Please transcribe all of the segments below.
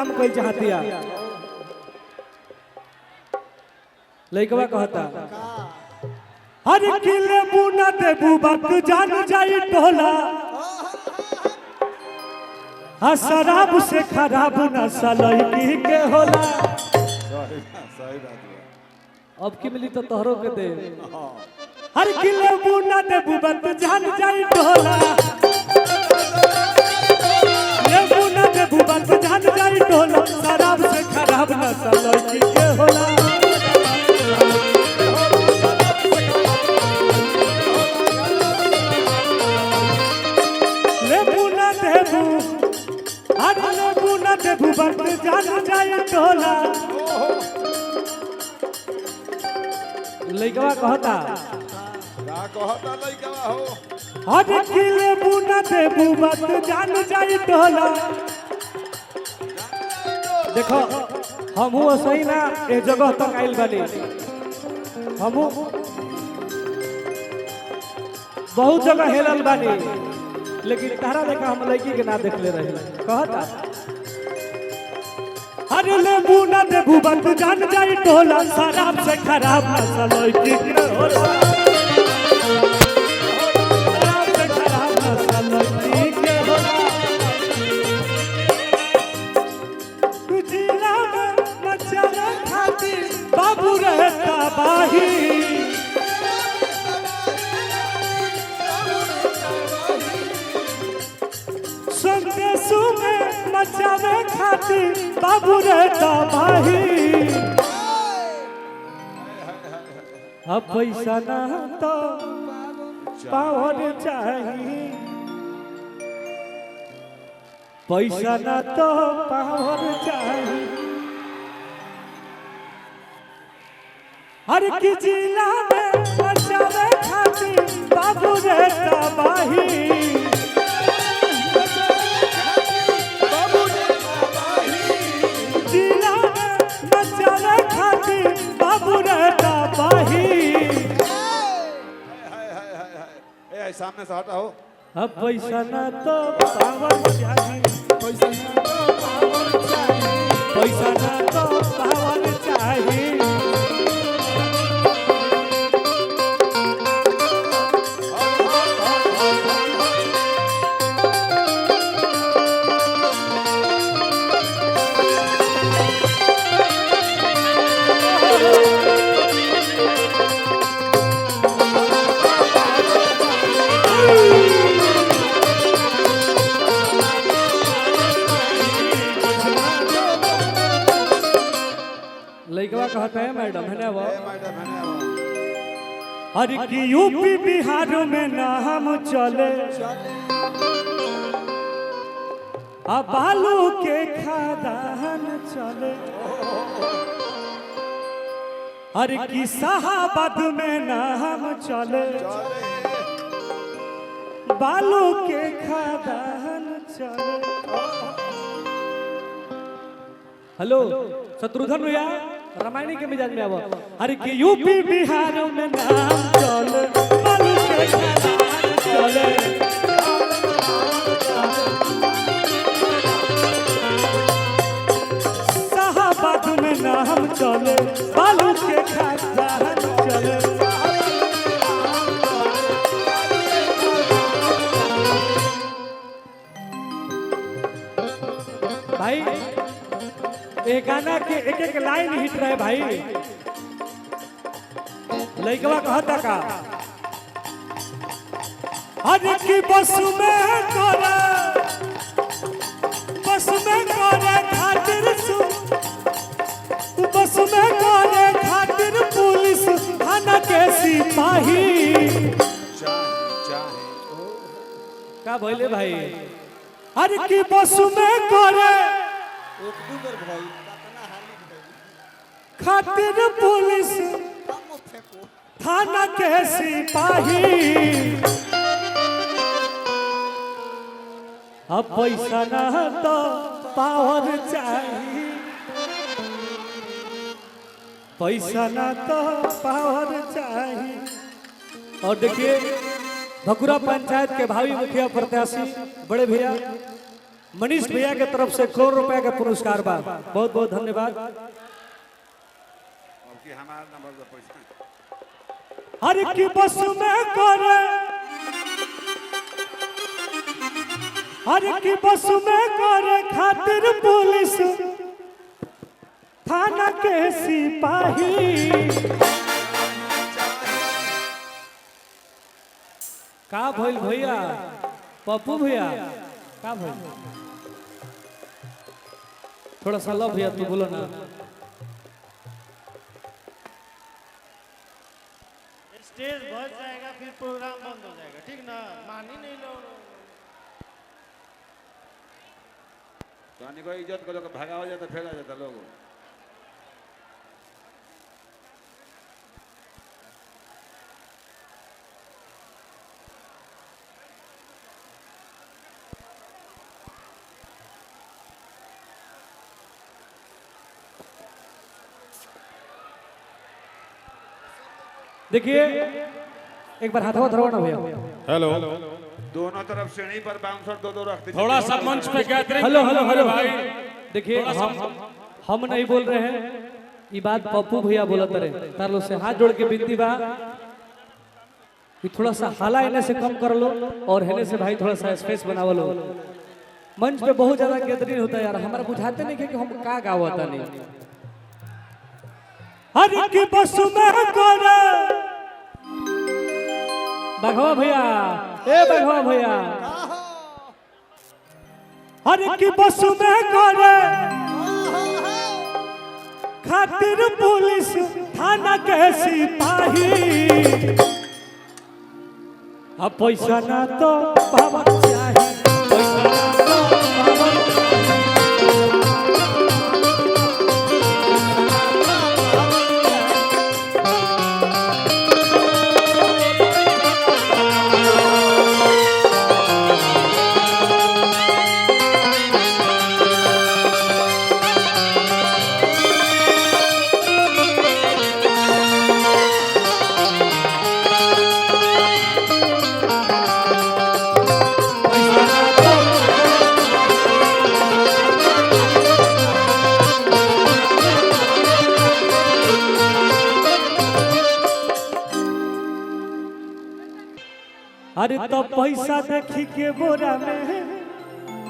काम कोई चाहतिया लइकवा कहता हर किले बुना देबू बात जान जाई टोला शराब से खराब नशा लड़की के होला। अब की मिली तो तोहरो के दे हर किले बुना देबू बात जान जाई टोला ले बुना देबू बात जान जाई टोला शराब से खराब नशा लड़की के होला। देबू बात जान जाए टोला लइकवा कहता लइकवा हो हर किले बुना देबू बात जान जाए टोला। देखो हमहू सही ना ए जगह तक आइल बानी हमहू बहुत जगह हेलल बानी लेकिन तारा देखा हम लड़की के ना देख ले रहे कहता अरे ले बुना देबू बात जान जाई टोला शराब से खराब नशा लड़की के होला। शराब से खराब नशा लड़की के होला। जिला में मचाने खातिर बाबू रहता बाही संदेशों में मचावे खातिर बाबू रहता भाई। अब पैसा ना तो पावर चाहिए पैसा ना तो पावर चाहिए हर की जिला में मचावे खातिर बाबू रहता भाई। सामने से हटा हो अब पैसा ना तो पावर चाहिए पैसा ना तो पावर चाहिए पैसा ना तो पावर चाहिए। लइकवा कहता है मैडम है ना वो अरे कि यूपी बिहार में नाम चले अब बालू के खादान चले अरे कि शाहाबाद में नाम चले बालू के खादान चले। हेलो शत्रुघ्न भैया रामायणी के मिजाज में आवो अरे कि यूपी बिहार में नाम चले बालू के खादान चले शाहाबाद में नाम चले बालू के खादान चले। भाई ये गाना के एक एक लाइन हिट रहे भाई। लइकवा कहता का अरे की बस में करे खातिर बस में करे खातिर पुलिस थाना के सिपाही का बोले भाई। अरे की बस में करे खातिर पुलिस थाना के सिपाही अब पैसा ना तो पावर चाहिए पैसा ना तो पावर चाहिए। और देखिए भकुरा पंचायत के भावी मुखिया प्रत्याशी बड़े भैया मनीष भैया के तरफ से ₹1 करोड़ का पुरस्कार बा। बहुत बहुत धन्यवाद। हर की बस में करे, हर की बस में करे खातिर पुलिस थाना के सिपाही। का भइल भैया, पप्पू भैया का भइल? थोड़ा सा लो भैया, तू बोलो ना। स्टेज भर जाएगा फिर प्रोग्राम बंद हो जाएगा, ठीक ना? मानी नहीं लोग। को इज्जत को लोग भागा हो जाता, फेल आ जाता लोग। देखिए एक बार हाथवा धरो ना भैया। हेलो, दोनों तरफ श्रेणी पर बाउंसर दो रखते। थोड़ा सा मंच पे गैदरिंग। हेलो हेलो हेलो भाई, देखिए हम नहीं बोल रहे हैं, ये बात पप्पू भैया बोलत रहे। तार से हाथ जोड़ के विनती बा कि थोड़ा सा हाला इन्हें से कम कर लो और हेने से भाई थोड़ा सा स्पेस बनाव लो। मंच पे बहुत ज्यादा गैदरिंग होता है यार, हमारा बुझाते नहीं कि हम का गावता नहीं। हर की बस में करे बघवा भैया, ए बघवा भैया, हर की बस में करे खातिर पुलिस थाना के सिपाही। अब पैसा ना तो पावर चाहिए, पैसा ना तो पावर अरे तो पैसा देखी के बोरा में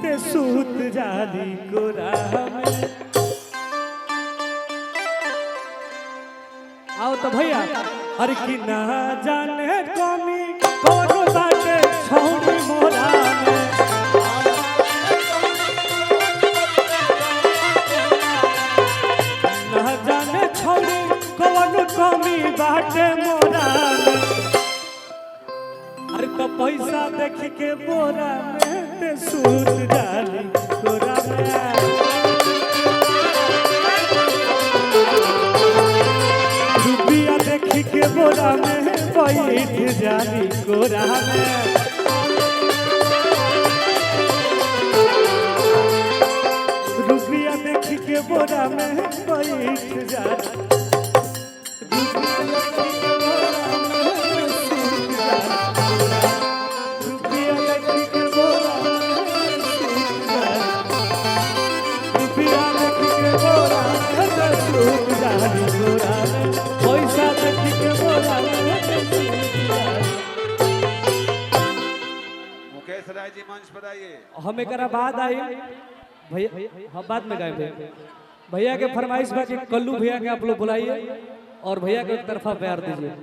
ते सूत जाली गोरा में। आओ तो भैया, अरे की ना जाने कमी कौन बाटे छौड़ी मोरा में। ना जाने छौड़ी कौन कमी बाटे मोरा में। अरे तो पैसा देख के बोरा में ते सूत डाली गोरा में। रुपया देख के बोरा में बैठ जाली गोरा में। रुपया देख के बोरा में बैठ जाली। मुकेश राय जी मंच पर आइए। हम एक बाद आई भैया, हम बाद में गाए भैया के फरमाइश बा कि कल्लू भैया के आप लोग बुलाइए और भैया के एक तरफा प्यार दीजिए।